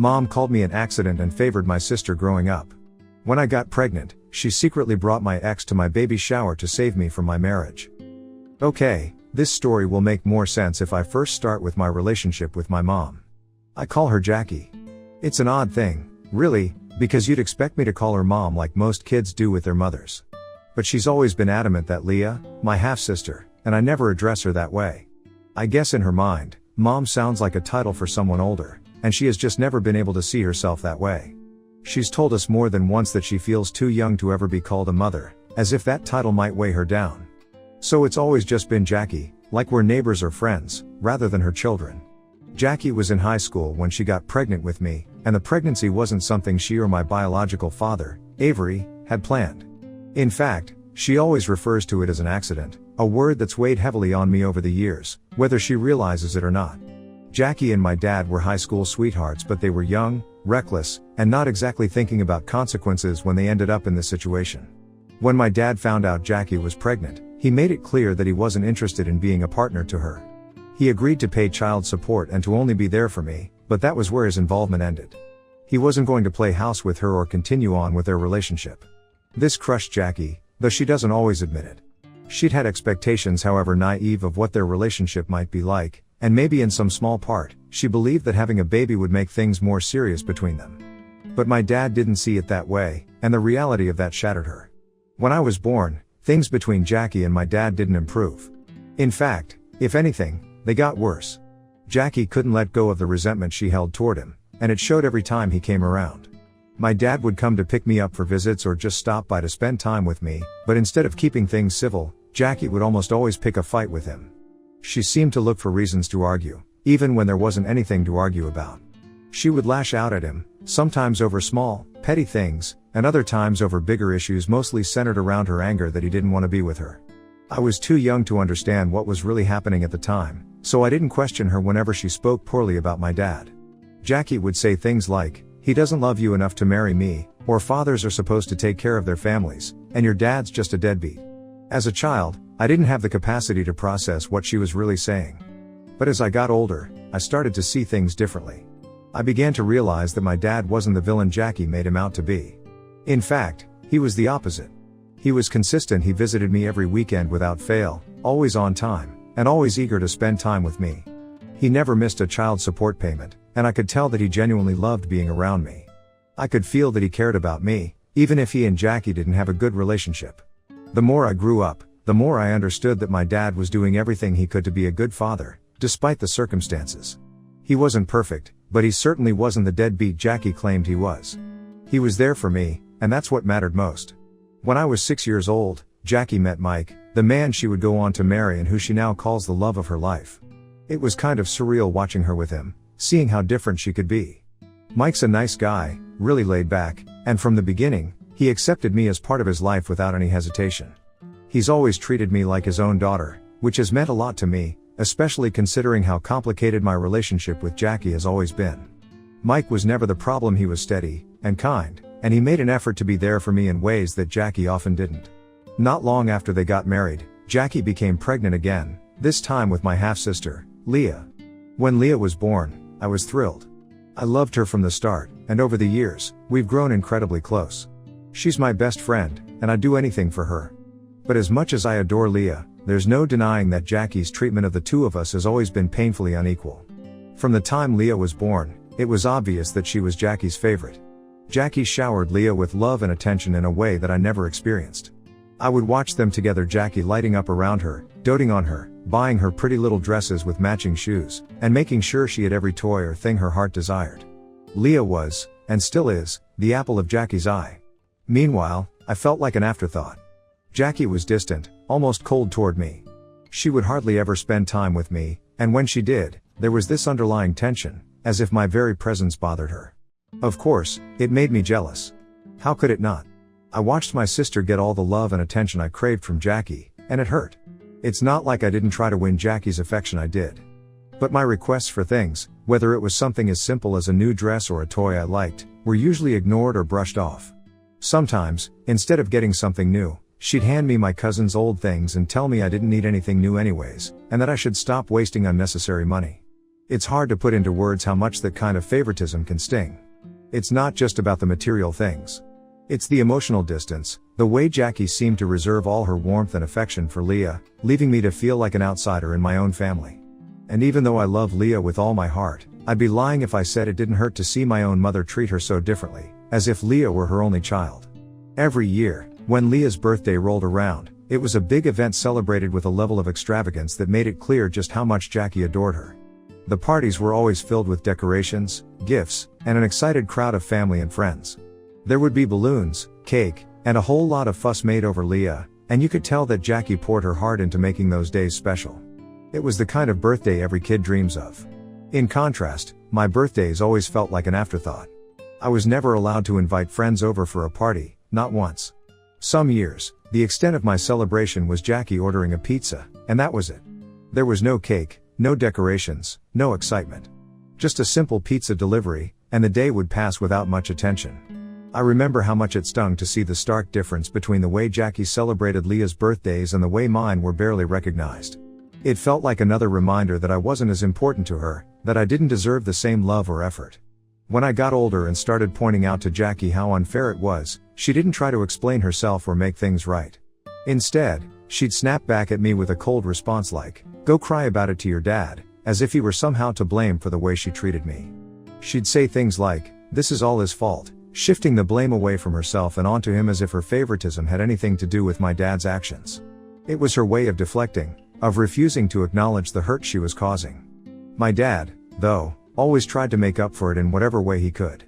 Mom called me an accident and favored my sister growing up. When I got pregnant, she secretly brought my ex to my baby shower to save me from my marriage. Okay, this story will make more sense if I first start with my relationship with my mom. I call her Jackie. It's an odd thing, really, because you'd expect me to call her mom like most kids do with their mothers. But she's always been adamant that Leah, my half-sister, and I never address her that way. I guess in her mind, mom sounds like a title for someone older, and she has just never been able to see herself that way. She's told us more than once that she feels too young to ever be called a mother, as if that title might weigh her down. So it's always just been Jackie, like we're neighbors or friends, rather than her children. Jackie was in high school when she got pregnant with me, and the pregnancy wasn't something she or my biological father, Avery, had planned. In fact, she always refers to it as an accident, a word that's weighed heavily on me over the years, whether she realizes it or not. Jackie and my dad were high school sweethearts, but they were young, reckless, and not exactly thinking about consequences when they ended up in this situation. When my dad found out Jackie was pregnant, he made it clear that he wasn't interested in being a partner to her. He agreed to pay child support and to only be there for me, but that was where his involvement ended. He wasn't going to play house with her or continue on with their relationship. This crushed Jackie, though she doesn't always admit it. She'd had expectations, however naive, of what their relationship might be like, and maybe in some small part, she believed that having a baby would make things more serious between them. But my dad didn't see it that way, and the reality of that shattered her. When I was born, things between Jackie and my dad didn't improve. In fact, if anything, they got worse. Jackie couldn't let go of the resentment she held toward him, and it showed every time he came around. My dad would come to pick me up for visits or just stop by to spend time with me, but instead of keeping things civil, Jackie would almost always pick a fight with him. She seemed to look for reasons to argue, even when there wasn't anything to argue about. She would lash out at him, sometimes over small, petty things, and other times over bigger issues mostly centered around her anger that he didn't want to be with her. I was too young to understand what was really happening at the time, so I didn't question her whenever she spoke poorly about my dad. Jackie would say things like, "He doesn't love you enough to marry me," or "Fathers are supposed to take care of their families, and your dad's just a deadbeat." As a child, I didn't have the capacity to process what she was really saying. But as I got older, I started to see things differently. I began to realize that my dad wasn't the villain Jackie made him out to be. In fact, he was the opposite. He was consistent. He visited me every weekend without fail, always on time, and always eager to spend time with me. He never missed a child support payment, and I could tell that he genuinely loved being around me. I could feel that he cared about me, even if he and Jackie didn't have a good relationship. The more I grew up, the more I understood that my dad was doing everything he could to be a good father, despite the circumstances. He wasn't perfect, but he certainly wasn't the deadbeat Jackie claimed he was. He was there for me, and that's what mattered most. When I was 6 years old, Jackie met Mike, the man she would go on to marry and who she now calls the love of her life. It was kind of surreal watching her with him, seeing how different she could be. Mike's a nice guy, really laid back, and from the beginning, he accepted me as part of his life without any hesitation. He's always treated me like his own daughter, which has meant a lot to me, especially considering how complicated my relationship with Jackie has always been. Mike was never the problem. He was steady and kind, and he made an effort to be there for me in ways that Jackie often didn't. Not long after they got married, Jackie became pregnant again, this time with my half-sister, Leah. When Leah was born, I was thrilled. I loved her from the start, and over the years, we've grown incredibly close. She's my best friend, and I'd do anything for her. But as much as I adore Leah, there's no denying that Jackie's treatment of the two of us has always been painfully unequal. From the time Leah was born, it was obvious that she was Jackie's favorite. Jackie showered Leah with love and attention in a way that I never experienced. I would watch them together, Jackie lighting up around her, doting on her, buying her pretty little dresses with matching shoes, and making sure she had every toy or thing her heart desired. Leah was, and still is, the apple of Jackie's eye. Meanwhile, I felt like an afterthought. Jackie was distant, almost cold toward me. She would hardly ever spend time with me, and when she did, there was this underlying tension, as if my very presence bothered her. Of course, it made me jealous. How could it not? I watched my sister get all the love and attention I craved from Jackie, and it hurt. It's not like I didn't try to win Jackie's affection, I did. But my requests for things, whether it was something as simple as a new dress or a toy I liked, were usually ignored or brushed off. Sometimes, instead of getting something new, she'd hand me my cousin's old things and tell me I didn't need anything new anyways, and that I should stop wasting unnecessary money. It's hard to put into words how much that kind of favoritism can sting. It's not just about the material things. It's the emotional distance, the way Jackie seemed to reserve all her warmth and affection for Leah, leaving me to feel like an outsider in my own family. And even though I love Leah with all my heart, I'd be lying if I said it didn't hurt to see my own mother treat her so differently, as if Leah were her only child. Every year, when Leah's birthday rolled around, it was a big event celebrated with a level of extravagance that made it clear just how much Jackie adored her. The parties were always filled with decorations, gifts, and an excited crowd of family and friends. There would be balloons, cake, and a whole lot of fuss made over Leah, and you could tell that Jackie poured her heart into making those days special. It was the kind of birthday every kid dreams of. In contrast, my birthdays always felt like an afterthought. I was never allowed to invite friends over for a party, not once. Some years, the extent of my celebration was Jackie ordering a pizza, and that was it. There was no cake, no decorations, no excitement. Just a simple pizza delivery, and the day would pass without much attention. I remember how much it stung to see the stark difference between the way Jackie celebrated Leah's birthdays and the way mine were barely recognized. It felt like another reminder that I wasn't as important to her, that I didn't deserve the same love or effort. When I got older and started pointing out to Jackie how unfair it was, she didn't try to explain herself or make things right. Instead, she'd snap back at me with a cold response like, "Go cry about it to your dad," as if he were somehow to blame for the way she treated me. She'd say things like, "This is all his fault," shifting the blame away from herself and onto him as if her favoritism had anything to do with my dad's actions. It was her way of deflecting, of refusing to acknowledge the hurt she was causing. My dad, though, always tried to make up for it in whatever way he could.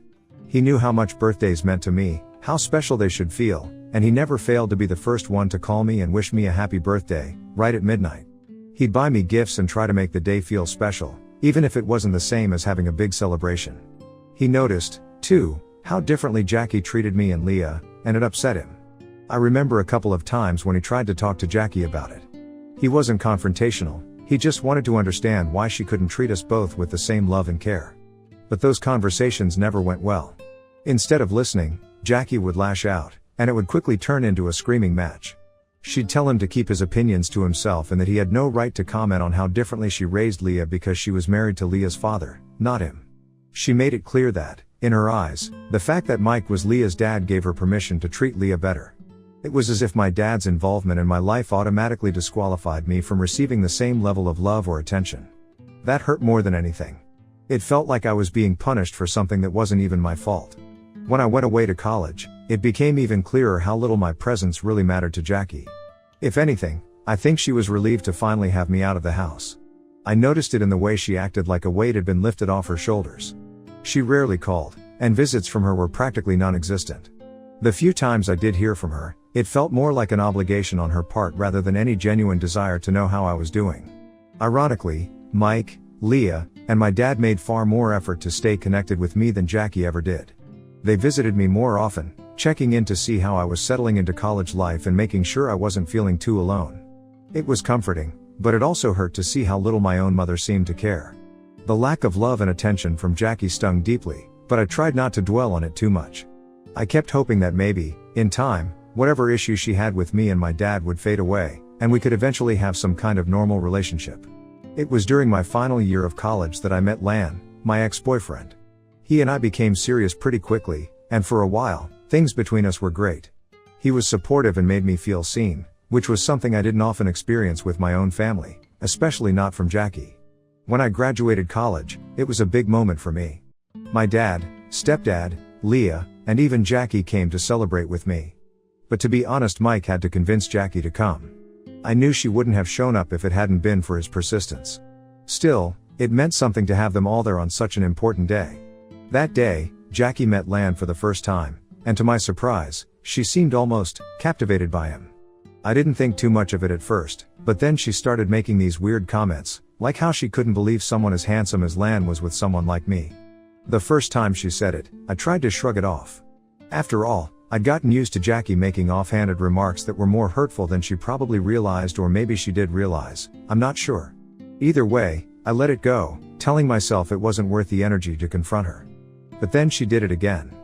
He knew how much birthdays meant to me, how special they should feel, and he never failed to be the first one to call me and wish me a happy birthday, right at midnight. He'd buy me gifts and try to make the day feel special, even if it wasn't the same as having a big celebration. He noticed, too, how differently Jackie treated me and Leah, and it upset him. I remember a couple of times when he tried to talk to Jackie about it. He wasn't confrontational, he just wanted to understand why she couldn't treat us both with the same love and care. But those conversations never went well. Instead of listening, Jackie would lash out, and it would quickly turn into a screaming match. She'd tell him to keep his opinions to himself and that he had no right to comment on how differently she raised Leah because she was married to Leah's father, not him. She made it clear that, in her eyes, the fact that Mike was Leah's dad gave her permission to treat Leah better. It was as if my dad's involvement in my life automatically disqualified me from receiving the same level of love or attention. That hurt more than anything. It felt like I was being punished for something that wasn't even my fault. When I went away to college, it became even clearer how little my presence really mattered to Jackie. If anything, I think she was relieved to finally have me out of the house. I noticed it in the way she acted like a weight had been lifted off her shoulders. She rarely called, and visits from her were practically non-existent. The few times I did hear from her, it felt more like an obligation on her part rather than any genuine desire to know how I was doing. Ironically, Mike, Leah, and my dad made far more effort to stay connected with me than Jackie ever did. They visited me more often, checking in to see how I was settling into college life and making sure I wasn't feeling too alone. It was comforting, but it also hurt to see how little my own mother seemed to care. The lack of love and attention from Jackie stung deeply, but I tried not to dwell on it too much. I kept hoping that maybe, in time, whatever issue she had with me and my dad would fade away, and we could eventually have some kind of normal relationship. It was during my final year of college that I met Lan, my ex-boyfriend. He and I became serious pretty quickly, and for a while, things between us were great. He was supportive and made me feel seen, which was something I didn't often experience with my own family, especially not from Jackie. When I graduated college, it was a big moment for me. My dad, stepdad, Leah, and even Jackie came to celebrate with me. But to be honest, Mike had to convince Jackie to come. I knew she wouldn't have shown up if it hadn't been for his persistence. Still, it meant something to have them all there on such an important day. That day, Jackie met Lan for the first time, and to my surprise, she seemed almost captivated by him. I didn't think too much of it at first, but then she started making these weird comments, like how she couldn't believe someone as handsome as Lan was with someone like me. The first time she said it, I tried to shrug it off. After all, I'd gotten used to Jackie making offhanded remarks that were more hurtful than she probably realized, or maybe she did realize, I'm not sure. Either way, I let it go, telling myself it wasn't worth the energy to confront her. But then she did it again.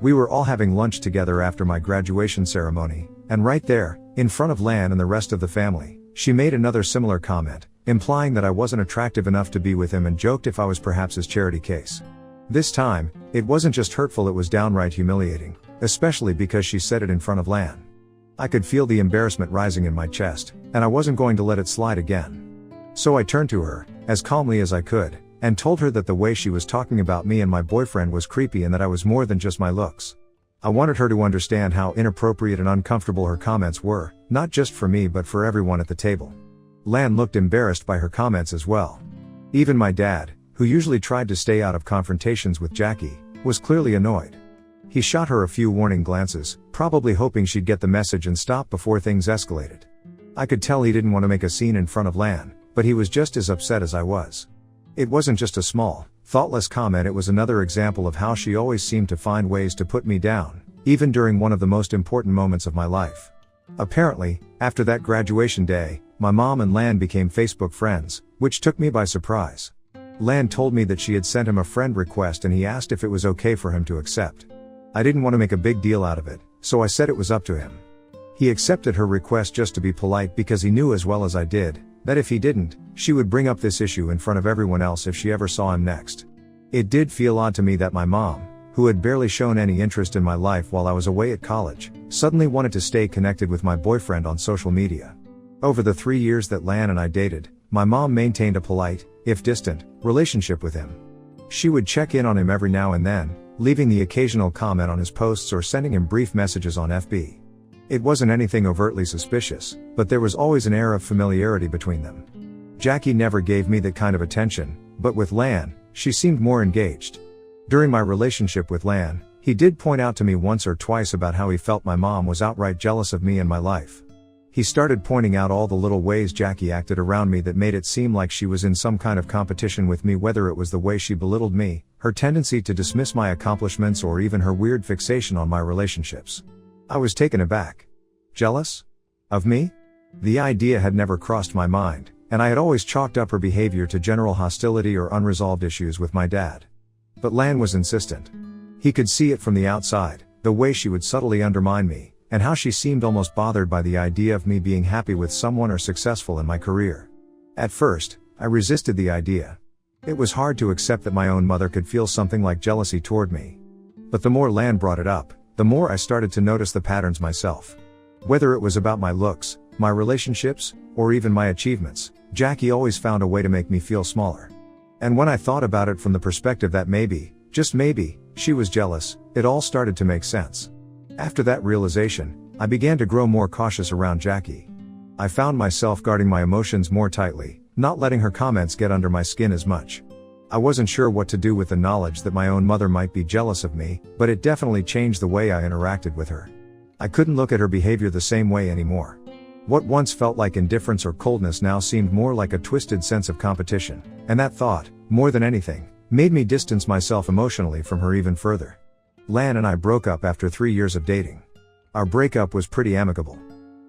We were all having lunch together after my graduation ceremony, and right there, in front of Lan and the rest of the family, she made another similar comment, implying that I wasn't attractive enough to be with him and joked if I was perhaps his charity case. This time, it wasn't just hurtful, it was downright humiliating, especially because she said it in front of Lan. I could feel the embarrassment rising in my chest, and I wasn't going to let it slide again. So I turned to her, as calmly as I could, and told her that the way she was talking about me and my boyfriend was creepy and that I was more than just my looks. I wanted her to understand how inappropriate and uncomfortable her comments were, not just for me but for everyone at the table. Lan looked embarrassed by her comments as well. Even my dad, who usually tried to stay out of confrontations with Jackie, was clearly annoyed. He shot her a few warning glances, probably hoping she'd get the message and stop before things escalated. I could tell he didn't want to make a scene in front of Lan, but he was just as upset as I was. It wasn't just a small, thoughtless comment, it was another example of how she always seemed to find ways to put me down, even during one of the most important moments of my life. Apparently, after that graduation day, my mom and Lan became Facebook friends, which took me by surprise. Lan told me that she had sent him a friend request and he asked if it was okay for him to accept. I didn't want to make a big deal out of it, so I said it was up to him. He accepted her request just to be polite because he knew as well as I did, that if he didn't, she would bring up this issue in front of everyone else if she ever saw him next. It did feel odd to me that my mom, who had barely shown any interest in my life while I was away at college, suddenly wanted to stay connected with my boyfriend on social media. Over the 3 years that Lan and I dated, my mom maintained a polite, if distant, relationship with him. She would check in on him every now and then, leaving the occasional comment on his posts or sending him brief messages on FB. It wasn't anything overtly suspicious, but there was always an air of familiarity between them. Jackie never gave me that kind of attention, but with Lan, she seemed more engaged. During my relationship with Lan, he did point out to me once or twice about how he felt my mom was outright jealous of me and my life. He started pointing out all the little ways Jackie acted around me that made it seem like she was in some kind of competition with me, whether it was the way she belittled me, her tendency to dismiss my accomplishments, or even her weird fixation on my relationships. I was taken aback. Jealous? Of me? The idea had never crossed my mind, and I had always chalked up her behavior to general hostility or unresolved issues with my dad. But Lan was insistent. He could see it from the outside, the way she would subtly undermine me, and how she seemed almost bothered by the idea of me being happy with someone or successful in my career. At first, I resisted the idea. It was hard to accept that my own mother could feel something like jealousy toward me. But the more Lan brought it up, the more I started to notice the patterns myself. Whether it was about my looks, my relationships, or even my achievements, Jackie always found a way to make me feel smaller. And when I thought about it from the perspective that maybe, just maybe, she was jealous, it all started to make sense. After that realization, I began to grow more cautious around Jackie. I found myself guarding my emotions more tightly, not letting her comments get under my skin as much. I wasn't sure what to do with the knowledge that my own mother might be jealous of me, but it definitely changed the way I interacted with her. I couldn't look at her behavior the same way anymore. What once felt like indifference or coldness now seemed more like a twisted sense of competition, and that thought, more than anything, made me distance myself emotionally from her even further. Lan and I broke up after 3 years of dating. Our breakup was pretty amicable.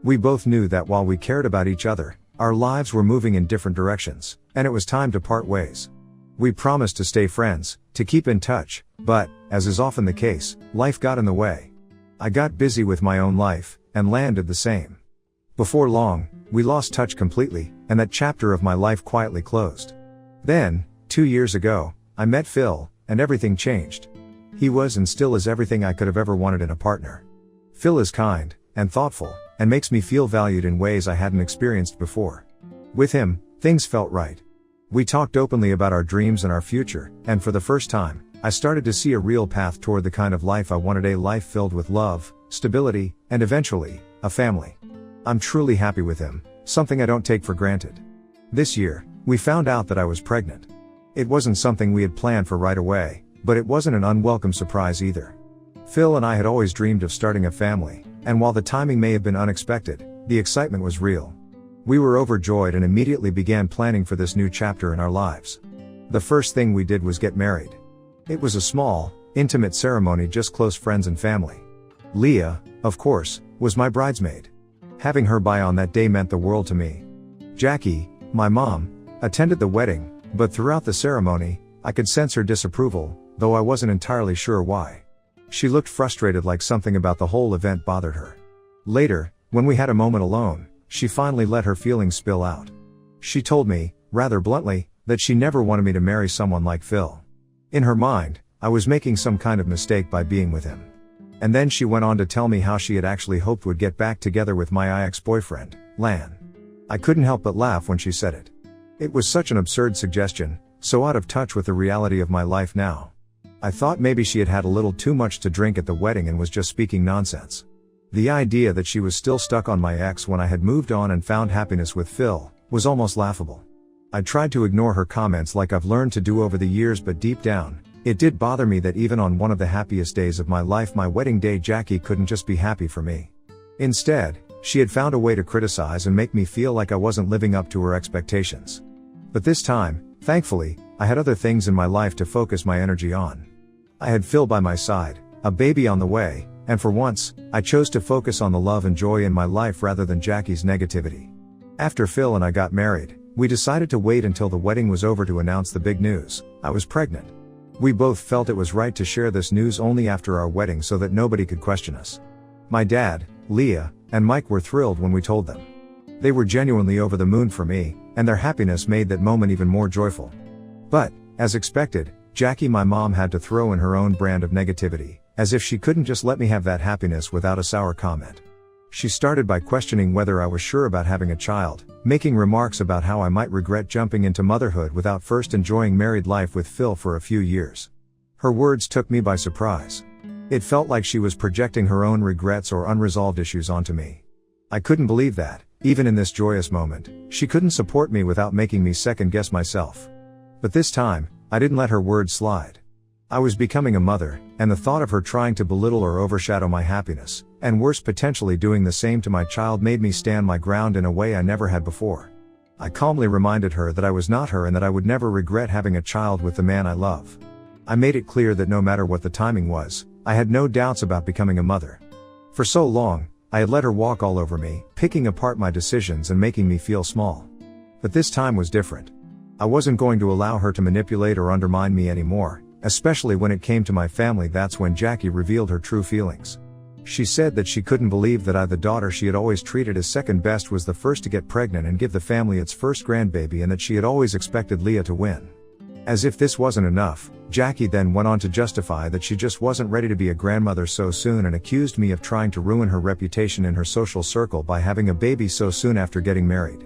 We both knew that while we cared about each other, our lives were moving in different directions, and it was time to part ways. We promised to stay friends, to keep in touch, but, as is often the case, life got in the way. I got busy with my own life, and Lan did the same. Before long, we lost touch completely, and that chapter of my life quietly closed. Then, 2 years ago, I met Phil, and everything changed. He was and still is everything I could have ever wanted in a partner. Phil is kind, and thoughtful, and makes me feel valued in ways I hadn't experienced before. With him, things felt right. We talked openly about our dreams and our future, and for the first time, I started to see a real path toward the kind of life I wanted, a life filled with love, stability, and eventually, a family. I'm truly happy with him, something I don't take for granted. This year, we found out that I was pregnant. It wasn't something we had planned for right away, but it wasn't an unwelcome surprise either. Phil and I had always dreamed of starting a family, and while the timing may have been unexpected, the excitement was real. We were overjoyed and immediately began planning for this new chapter in our lives. The first thing we did was get married. It was a small, intimate ceremony, just close friends and family. Leah, of course, was my bridesmaid. Having her by on that day meant the world to me. Jackie, my mom, attended the wedding, but throughout the ceremony, I could sense her disapproval, though I wasn't entirely sure why. She looked frustrated, like something about the whole event bothered her. Later, when we had a moment alone, she finally let her feelings spill out. She told me, rather bluntly, that she never wanted me to marry someone like Phil. In her mind, I was making some kind of mistake by being with him. And then she went on to tell me how she had actually hoped would get back together with my ex-boyfriend, Lan. I couldn't help but laugh when she said it. It was such an absurd suggestion, so out of touch with the reality of my life now. I thought maybe she had had a little too much to drink at the wedding and was just speaking nonsense. The idea that she was still stuck on my ex when I had moved on and found happiness with Phil was almost laughable. I tried to ignore her comments like I've learned to do over the years, but deep down, it did bother me that even on one of the happiest days of my life, my wedding day, Jackie couldn't just be happy for me. Instead, she had found a way to criticize and make me feel like I wasn't living up to her expectations. But this time, thankfully, I had other things in my life to focus my energy on. I had Phil by my side, a baby on the way, and for once, I chose to focus on the love and joy in my life rather than Jackie's negativity. After Phil and I got married, we decided to wait until the wedding was over to announce the big news: I was pregnant. We both felt it was right to share this news only after our wedding so that nobody could question us. My dad, Leah, and Mike were thrilled when we told them. They were genuinely over the moon for me, and their happiness made that moment even more joyful. But, as expected, Jackie, my mom, had to throw in her own brand of negativity, as if she couldn't just let me have that happiness without a sour comment. She started by questioning whether I was sure about having a child, making remarks about how I might regret jumping into motherhood without first enjoying married life with Phil for a few years. Her words took me by surprise. It felt like she was projecting her own regrets or unresolved issues onto me. I couldn't believe that, even in this joyous moment, she couldn't support me without making me second-guess myself. But this time, I didn't let her words slide. I was becoming a mother, and the thought of her trying to belittle or overshadow my happiness, and worse, potentially doing the same to my child, made me stand my ground in a way I never had before. I calmly reminded her that I was not her and that I would never regret having a child with the man I love. I made it clear that no matter what the timing was, I had no doubts about becoming a mother. For so long, I had let her walk all over me, picking apart my decisions and making me feel small. But this time was different. I wasn't going to allow her to manipulate or undermine me anymore, especially when it came to my family. That's when Jackie revealed her true feelings. She said that she couldn't believe that I, the daughter she had always treated as second best, was the first to get pregnant and give the family its first grandbaby, and that she had always expected Leah to win. As if this wasn't enough, Jackie then went on to justify that she just wasn't ready to be a grandmother so soon, and accused me of trying to ruin her reputation in her social circle by having a baby so soon after getting married.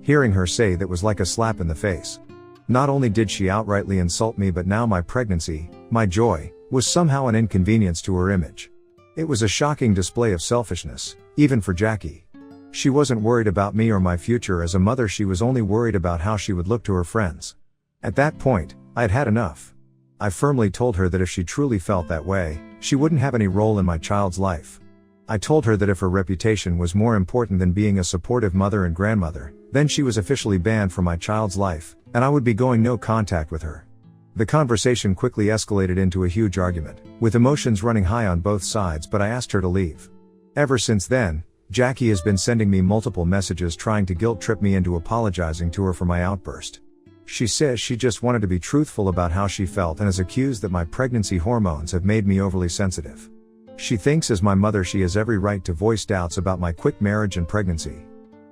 Hearing her say that was like a slap in the face. Not only did she outrightly insult me, but now my pregnancy, my joy, was somehow an inconvenience to her image. It was a shocking display of selfishness, even for Jackie. She wasn't worried about me or my future as a mother, she was only worried about how she would look to her friends. At that point, I had had enough. I firmly told her that if she truly felt that way, she wouldn't have any role in my child's life. I told her that if her reputation was more important than being a supportive mother and grandmother, then she was officially banned from my child's life, and I would be going no contact with her. The conversation quickly escalated into a huge argument, with emotions running high on both sides, but I asked her to leave. Ever since then, Jackie has been sending me multiple messages trying to guilt-trip me into apologizing to her for my outburst. She says she just wanted to be truthful about how she felt and has accused that my pregnancy hormones have made me overly sensitive. She thinks as my mother she has every right to voice doubts about my quick marriage and pregnancy.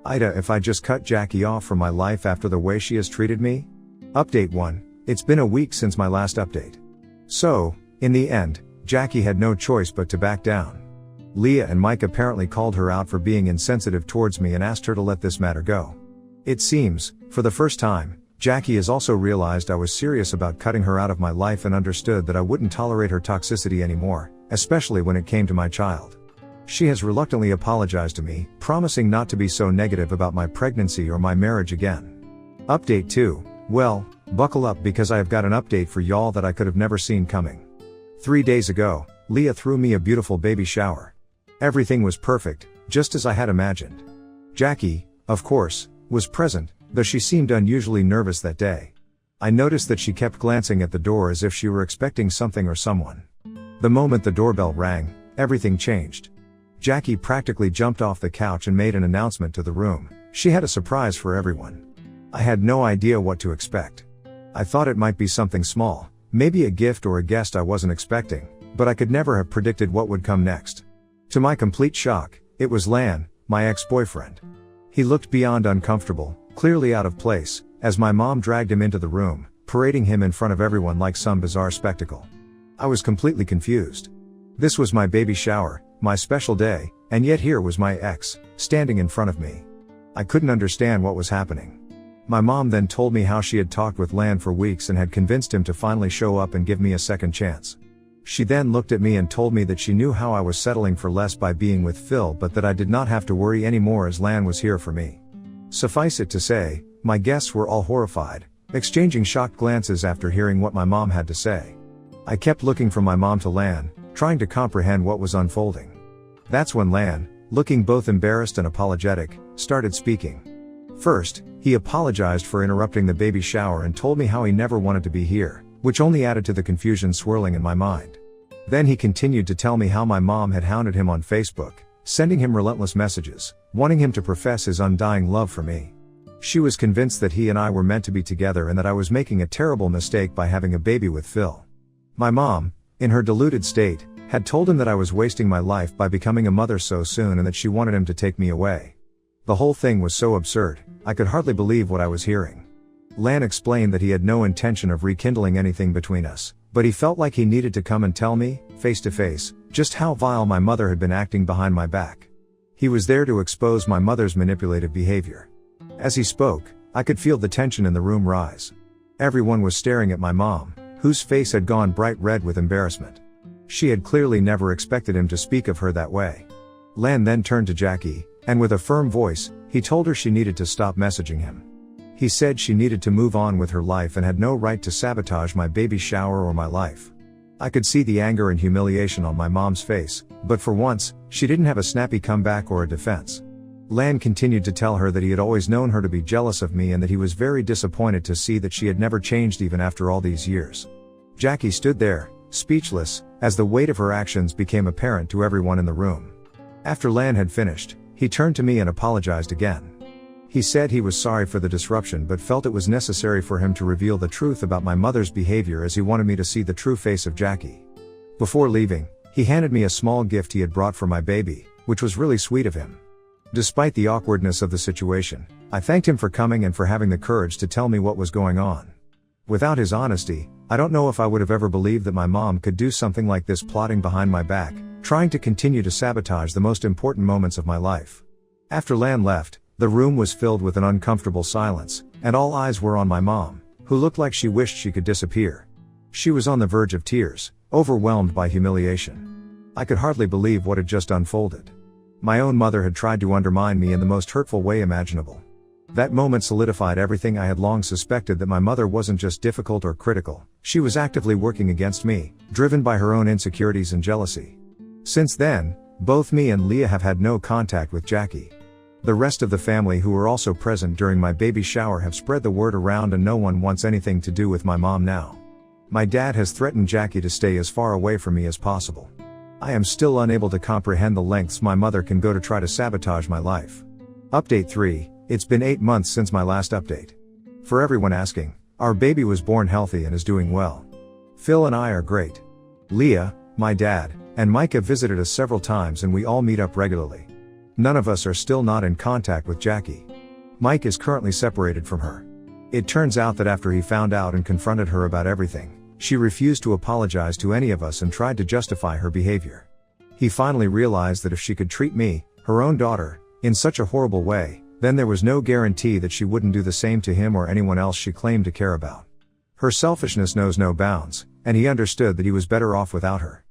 Ida, if I just cut Jackie off from my life after the way she has treated me? Update 1. It's been a week since my last update. So, in the end, Jackie had no choice but to back down. Leah and Mike apparently called her out for being insensitive towards me and asked her to let this matter go. It seems, for the first time, Jackie has also realized I was serious about cutting her out of my life and understood that I wouldn't tolerate her toxicity anymore, especially when it came to my child. She has reluctantly apologized to me, promising not to be so negative about my pregnancy or my marriage again. Update 2. Well, buckle up because I have got an update for y'all that I could have never seen coming. 3 days ago, Leah threw me a beautiful baby shower. Everything was perfect, just as I had imagined. Jackie, of course, was present, though she seemed unusually nervous that day. I noticed that she kept glancing at the door as if she were expecting something or someone. The moment the doorbell rang, everything changed. Jackie practically jumped off the couch and made an announcement to the room. She had a surprise for everyone. I had no idea what to expect. I thought it might be something small, maybe a gift or a guest I wasn't expecting, but I could never have predicted what would come next. To my complete shock, it was Lan, my ex-boyfriend. He looked beyond uncomfortable, clearly out of place, as my mom dragged him into the room, parading him in front of everyone like some bizarre spectacle. I was completely confused. This was my baby shower, my special day, and yet here was my ex, standing in front of me. I couldn't understand what was happening. My mom then told me how she had talked with Lan for weeks and had convinced him to finally show up and give me a second chance. She then looked at me and told me that she knew how I was settling for less by being with Phil, but that I did not have to worry anymore as Lan was here for me. Suffice it to say, my guests were all horrified, exchanging shocked glances after hearing what my mom had to say. I kept looking from my mom to Lan, trying to comprehend what was unfolding. That's when Lan, looking both embarrassed and apologetic, started speaking. First, he apologized for interrupting the baby shower and told me how he never wanted to be here, which only added to the confusion swirling in my mind. Then he continued to tell me how my mom had hounded him on Facebook, sending him relentless messages, wanting him to profess his undying love for me. She was convinced that he and I were meant to be together and that I was making a terrible mistake by having a baby with Phil. My mom, in her deluded state, had told him that I was wasting my life by becoming a mother so soon and that she wanted him to take me away. The whole thing was so absurd, I could hardly believe what I was hearing. Lan explained that he had no intention of rekindling anything between us, but he felt like he needed to come and tell me, face to face, just how vile my mother had been acting behind my back. He was there to expose my mother's manipulative behavior. As he spoke, I could feel the tension in the room rise. Everyone was staring at my mom, whose face had gone bright red with embarrassment. She had clearly never expected him to speak of her that way. Lan then turned to Jackie, and with a firm voice, he told her she needed to stop messaging him. He said she needed to move on with her life and had no right to sabotage my baby shower or my life. I could see the anger and humiliation on my mom's face, but for once, she didn't have a snappy comeback or a defense. Lan continued to tell her that he had always known her to be jealous of me and that he was very disappointed to see that she had never changed even after all these years. Jackie stood there, speechless, as the weight of her actions became apparent to everyone in the room. After Lan had finished, he turned to me and apologized again. He said he was sorry for the disruption but felt it was necessary for him to reveal the truth about my mother's behavior as he wanted me to see the true face of Jackie. Before leaving, he handed me a small gift he had brought for my baby, which was really sweet of him. Despite the awkwardness of the situation, I thanked him for coming and for having the courage to tell me what was going on. Without his honesty, I don't know if I would have ever believed that my mom could do something like this, plotting behind my back, trying to continue to sabotage the most important moments of my life. After Lan left, the room was filled with an uncomfortable silence, and all eyes were on my mom, who looked like she wished she could disappear. She was on the verge of tears, overwhelmed by humiliation. I could hardly believe what had just unfolded. My own mother had tried to undermine me in the most hurtful way imaginable. That moment solidified everything I had long suspected, that my mother wasn't just difficult or critical, she was actively working against me, driven by her own insecurities and jealousy. Since then, both me and Leah have had no contact with Jackie. The rest of the family who were also present during my baby shower have spread the word around and no one wants anything to do with my mom now. My dad has threatened Jackie to stay as far away from me as possible. I am still unable to comprehend the lengths my mother can go to try to sabotage my life. Update 3, it's been 8 months since my last update. For everyone asking, our baby was born healthy and is doing well. Phil and I are great. Leah, my dad, and Mike have visited us several times and we all meet up regularly. None of us are still not in contact with Jackie. Mike is currently separated from her. It turns out that after he found out and confronted her about everything, she refused to apologize to any of us and tried to justify her behavior. He finally realized that if she could treat me, her own daughter, in such a horrible way, then there was no guarantee that she wouldn't do the same to him or anyone else she claimed to care about. Her selfishness knows no bounds, and he understood that he was better off without her.